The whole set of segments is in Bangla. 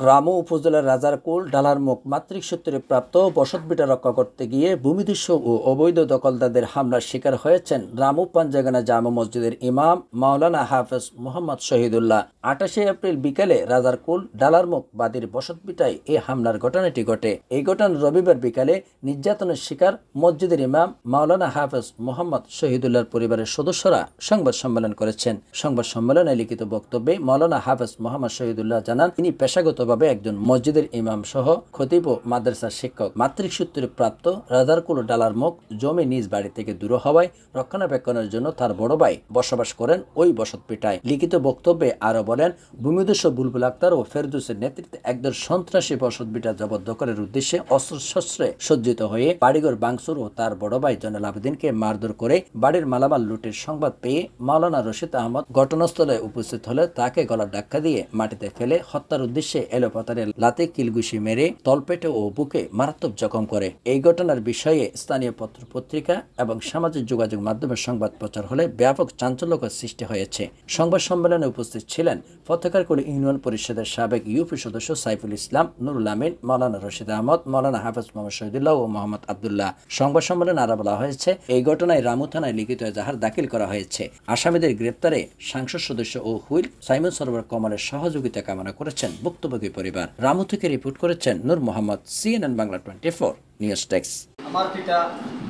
রামু উপজেলার রাজারকুল ডালার মুখ মাতৃক সূত্রে প্রাপ্ত বসতভিটা রক্ষা করতে গিয়ে ভূমিদস্যু ও অবৈধ দখলদারদের হামলার শিকার হয়েছেন রামু পাঞ্জাগানা জামা মসজিদের ইমাম মাওলানা হাফেজ মোহাম্মদ শহীদুল্লাহ। 28 এপ্রিল বিকেলে রাজারকুল ডালার মুখ বাদীর বসতভিটায় এই হামলার ঘটনাটি ঘটে। এই ঘটনা রবিবার বিকালে নির্যাতনের শিকার মসজিদের ইমাম মাওলানা হাফেজ মোহাম্মদ শহীদুল্লাহর পরিবারের সদস্যরা সংবাদ সম্মেলন করেছেন। সংবাদ সম্মেলনে লিখিত বক্তব্যে মাওলানা হাফেজ মোহাম্মদ শহীদুল্লাহ জানান, তিনি পেশাগতভাবে একজন মসজিদের ইমাম সহ খতিব ও মাদ্রাসার শিক্ষক। মাতৃক সূত্রে প্রাপ্ত রাজারকুল ডালার মুখ জমি নিজ বাড়ি থেকে দূর হওয়ায় রক্ষণাবেক্ষণের জন্য তার বড় ভাই বসবাস করেন ওই বসতভিটায়। লিখিত বক্তব্যে আরো বলেন, ভূমিদস্যু বুলবুল আক্তার ও ফেরদৌসের নেতৃত্বে একদল সন্ত্রাসী বসতভিটা জবরদখলের উদ্দেশ্যে অস্ত্রশস্ত্রে সজ্জিত হয়ে বাড়িঘর ভাঙচুর ও তার বড় ভাই জয়নুল আবেদিনকে মারধর করে বাড়ির মালামাল লুটের সংবাদ পেয়ে মাওলানা রশিদ আহমদ ঘটনাস্থলে উপস্থিত হলে তাকে গলার ধাক্কা দিয়ে মাটিতে ফেলে হত্যার উদ্দেশ্যে এলোপাতারে লাতে কিলঘুষি মেরে তলপেটে ও বুকে মারাত্মক জখম করে। এই ঘটনার বিষয়ে স্থানীয় পত্র পত্রিকা এবং সামাজিক যোগাযোগ মাধ্যমে সংবাদ প্রচার হলে ব্যাপক চাঞ্চল্যকর সৃষ্টি হয়েছে। সংবাদ সম্মেলনে উপস্থিত ছিলেন ফতেখারকুল ইউনিয়ন পরিষদের সাবেক ইউপি সদস্য সাইফুল ইসলাম, নুরুল আমিন, মাওলানা রশিদ আহমদ, মাওলানা হাফেজ মোহাম্মদ শহীদুল্লাহ ও মোহাম্মদ আবদুল্লাহ। সংবাদ সম্মেলনে আরো বলা হয়েছে, এই ঘটনায় রামু থানায় লিখিত এজাহার দাখিল করা হয়েছে। আসামিদের গ্রেপ্তারে সংসদ সদস্য ও হুইল সাইমন সরোবর কমলের সহযোগিতা কামনা করেছেন ভুক্তভোগী পরিবার। রামু থেকে রিপোর্ট করেছেন Noor Mohammad, CNN Bangla 24 news desk. আমার পিতা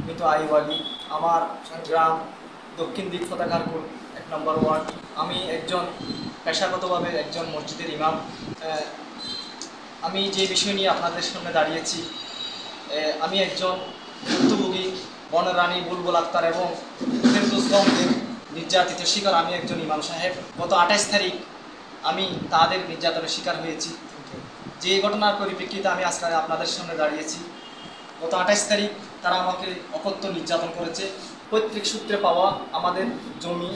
মৃত আইওয়ালি, আমার গ্রাম দক্ষিণ দিক ফতেখারকুল 1 নম্বর ওয়ার্ড। আমি একজন পেশাগতভাবে একজন মসজিদের ইমাম। আমি যে বিষয় নিয়ে আপনাদের সামনে দাঁড়িয়েছি, আমি একজন ভুক্তভোগী বনরানী বুলবুল আক্তার এবং ফেরদৌসগঞ্জের নির্যাতিত শিকার আমি একজন ইমাম সাহেব। গত 28 তারিখ আমি তাদের নির্যাতনের শিকার হয়েছি। যে ঘটনার পরিপ্রেক্ষিতে আমি আজকে আপনাদের সামনে দাঁড়িয়েছি, গত 28 তারিখ তারা আমাকে অকথ্য নির্যাতন করেছে। পৈতৃক সূত্রে পাওয়া আমাদের জমি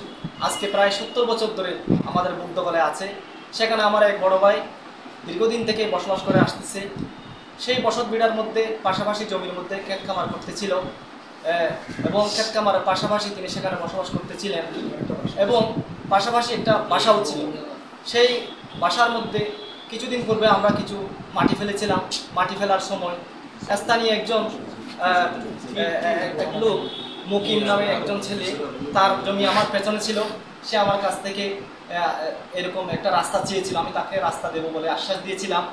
আজকে প্রায় 70 বছর ধরে আমাদের বুক দখলে আছে। সেখানে আমার এক বড় ভাই দীর্ঘদিন থেকে বসবাস করে আসতেছে। সেই বসতভিটার মধ্যে পাশাপাশি জমির মধ্যে ক্ষেত খামার করতেছিল এবং ক্ষেত খামারের পাশাপাশি তিনি সেখানে বসবাস করতেছিলেন এবং পাশাপাশি একটা বাসাও ছিল। সেই বাসার মধ্যে কিছুদিন পূর্বে আমরা কিছু মাটি ফেলেছিলাম। মাটি ফেলার সময় স্থানীয় একজন লোক, মুকিম নামে একজন ছেলে, তার জমি আমার পেছনে ছিল। সে আমার কাছ থেকে এরকম একটা রাস্তা চেয়েছিল, আমি তাকে রাস্তা দেবো বলে আশ্বাস দিয়েছিলাম।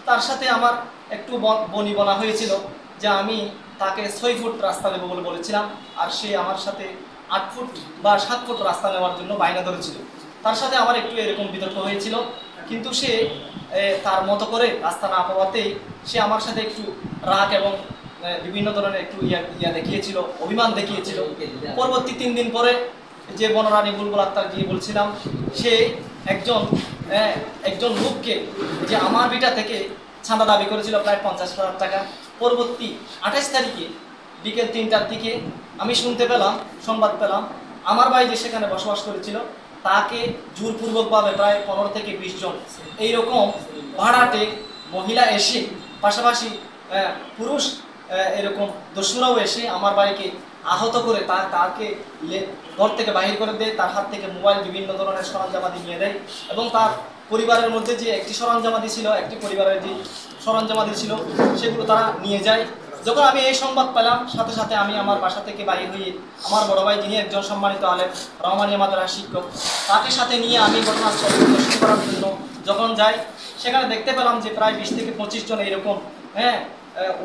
তার সাথে আমার একটু বনিবনা হয়েছিল যে আমি তাকে 6 ফুট রাস্তা দেবো বলে বলেছিলাম, আর সে আমার সাথে 8 ফুট বা 7 ফুট রাস্তা নেওয়ার জন্য বায়না ধরেছিল। তার সাথে আমার একটু এরকম বিতর্ক হয়েছিল, কিন্তু সে তার মতো করে রাস্তা না পাওয়াতেই সে আমার সাথে একটু রাগ এবং বিভিন্ন ধরনের একটু ইয়া দেখিয়েছিল, অভিমান দেখিয়েছিল। পরবর্তী 3 দিন পরে যে বনরানী বুলবুল আক্তার গিয়ে বলছিলাম, সে একজন লোককে যে আমার ভিটা থেকে চাঁদা দাবি করেছিল প্রায় 50,000 টাকা। পরবর্তী 28 তারিখে বিকেল 3টার দিকে আমি শুনতে পেলাম, সংবাদ পেলাম, আমার ভাই যে সেখানে বসবাস করেছিল তাকে জোরপূর্বকভাবে প্রায় 15 থেকে 20 জন এইরকম ভাড়াটে মহিলা এসে, পাশাপাশি পুরুষ এরকম দস্যুরাও এসে আমার ভাইকে আহত করে তাকে ঘর থেকে বাহির করে দেয়। তার হাত থেকে মোবাইল, বিভিন্ন ধরনের সরঞ্জামাদি নিয়ে দেয় এবং তার পরিবারের মধ্যে যে একটি সরঞ্জামাদি ছিল, একটি পরিবারের যে সরঞ্জামাদি ছিল, সেগুলো তারা নিয়ে যায়। যখন আমি এই সংবাদ পেলাম, সাথে সাথে আমি আমার বাসা থেকে বাহির হয়ে আমার বড় ভাই, যিনি একজন সম্মানিত আলেম, রহমানিয়া মাদ্রাসার শিক্ষক, তাকে সাথে নিয়ে আমি ঘটনাস্থল পরিদর্শন করার জন্য যখন যাই, সেখানে দেখতে পেলাম যে প্রায় 20 থেকে 25 জন এরকম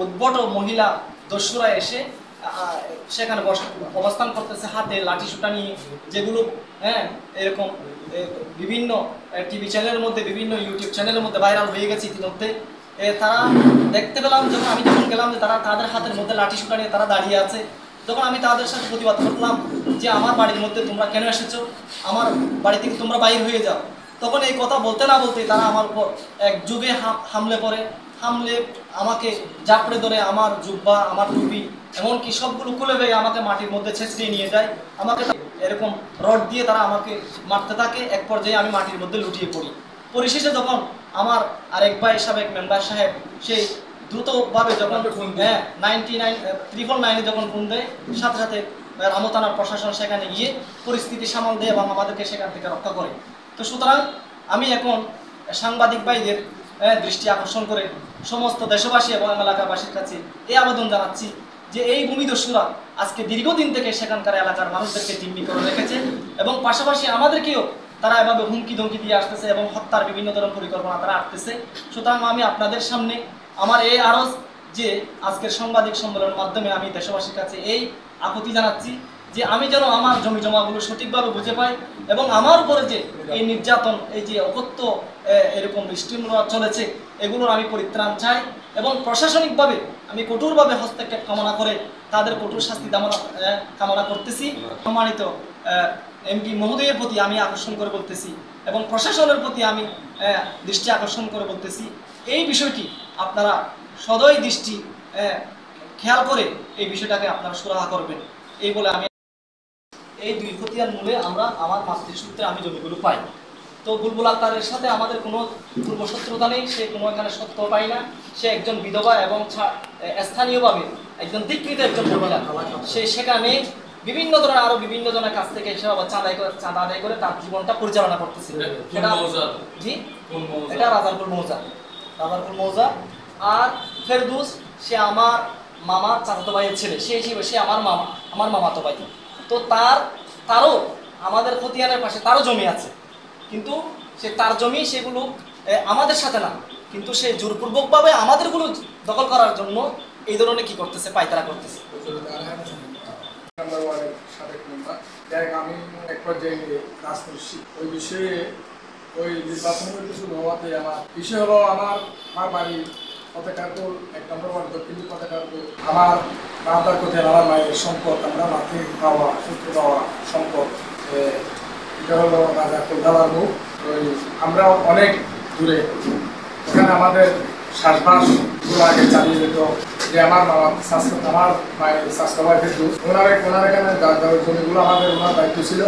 উদ্ভট মহিলা দস্যুরা এসে সেখানে অবস্থান করতেছে, হাতে লাঠি সুটা নিয়ে, যেগুলো এরকম বিভিন্ন টিভি চ্যানেলের মধ্যে, বিভিন্ন ইউটিউব চ্যানেলের মধ্যে ভাইরাল হয়ে গেছে ইতিমধ্যে। তারা দেখতে পেলাম যখন আমি যখন গেলাম যে তারা তাদের হাতের মধ্যে লাঠি সুটা নিয়ে তারা দাঁড়িয়ে আছে। যখন আমি তাদের সাথে প্রতিবাদ করলাম যে আমার বাড়ির মধ্যে তোমরা কেন এসেছো, আমার বাড়ি থেকে তোমরা বাইর হয়ে যাও, তখন এই কথা বলতে না বলতে তারা আমার উপর এক যুগে হামলে পড়ে। হামলে আমাকে জাপড়ে ধরে আমার জুব্বা, আমার টুপি, এমনকি সবগুলো খুলে ভেঙে আমাকে মাটির মধ্যে ছেঁচড়িয়ে নিয়ে যায়। আমাকে এরকম রড দিয়ে তারা আমাকে মারতে থাকে। এক পর্যায়ে আমি মাটির মধ্যে লুটিয়ে পড়ি। পরিশেষে যখন আমার আরেক ভাই সাবেক মেম্বার সাহেব সেই দ্রুতভাবে যখন 999 যখন ফোন দেয়, সাথে সাথে রামু থানার প্রশাসন সেখানে গিয়ে পরিস্থিতি সামাল দেয় এবং আমাদেরকে সেখান থেকে রক্ষা করে। তো সুতরাং আমি এখন সাংবাদিক ভাইদের দৃষ্টি আকর্ষণ করে সমস্ত দেশবাসী এবং এলাকাবাসীর কাছে এই আবেদন জানাচ্ছি যে এই ভূমিদস্যুরা আজকে দীর্ঘদিন থেকে সেখানকার এলাকার মানুষদেরকে জিম্মি করে রেখেছে এবং পাশাপাশি আমাদেরকেও তারা এভাবে হুমকি ধমকি দিয়ে আসতেছে এবং হত্যার বিভিন্ন ধরনের পরিকল্পনা তারা আঁকতেছে। সুতরাং আমি আপনাদের সামনে আমার এই আরজ যে আজকের সাংবাদিক সম্মেলনের মাধ্যমে আমি দেশবাসীর কাছে এই আপত্তি জানাচ্ছি যে আমি যেন আমার জমি জমাগুলো সঠিকভাবে বুঝে পাই এবং আমার উপরে যে এই নির্যাতন, এই যে অকথ্য এরকম স্টিমরা চলেছে, এগুলোর আমি পরিত্রাণ চাই এবং প্রশাসনিকভাবে আমি কঠোরভাবে হস্তক্ষেপ কামনা করে তাদের কঠোর শাস্তি কামনা করতেছি। সম্মানিত এমপি মহোদয়ের প্রতি আমি আকর্ষণ করে বলতেছি এবং প্রশাসনের প্রতি আমি দৃষ্টি আকর্ষণ করে বলতেছি এই বিষয়টি আপনারা সদয় দৃষ্টি খেয়াল করে এই বিষয়টাকে আপনারা সুরাহা করবেন। এই বলে আমি এই দুই খতিয়ান মূলে আমরা আমার মাতৃসূত্রে আমি জমিগুলো পাই। তো বুলবুল আক্তারের সাথে আমাদের কোনো পূর্বশত্রুতা নেই, সে কোনো এখানে সত্য পায় না, সে একজন বিধবা এবং স্থানীয়ভাবে একজন দীক্ষিত একজন মহিলা। সে সেখানে বিভিন্ন ধরনের আরো বিভিন্ন জনের কাছ থেকে এসে চাঁদা আদায় করে তার জীবনটা পরিচালনা করতেছে। জি, এটা রাজারপুর মৌজা। আর ফেরদৌস সে আমার মামার চাচাতো ভাইয়ের ছেলে, সে হিসেবে সে আমার মামাতো ভাই। তো তারও আমাদের খতিয়ানের পাশে তারও জমি আছে, কিন্তু সে তার জমি সেগুলো আমাদের সাথে না, কিন্তু সে জোরপূর্বকভাবে আমাদেরগুলো দখল করার জন্য এই ধরনের কি করতেছে, পায়তারা করতেছে। আমি এক পর্যায়ে কাজ করছি ওই বিষয়ে, ওই নির্বাচনের কিছু হওয়াতে আমার বিষয় হলো আমার বাড়ি পতাকারপুর 1 নম্বর ওয়ার্ড দক্ষিণ পতাকারপুর। আমার বাবার কোথায় আমার মায়ের সম্পদ, আমরা মাকে পাওয়া সূত্র পাওয়া সম্পদ, এটা হলো রাজারপুর ডালার মুখ। ওই আমরা অনেক দূরে, ওখানে আমাদের শ্বাসবাসগুলো আগে চালিয়ে যেত। যে আমার মায়ের স্বাস্থ্য ভাই ফেরদৌস, ওনার এখানে জমিগুলো আমাদের ওনার দায়িত্ব ছিল।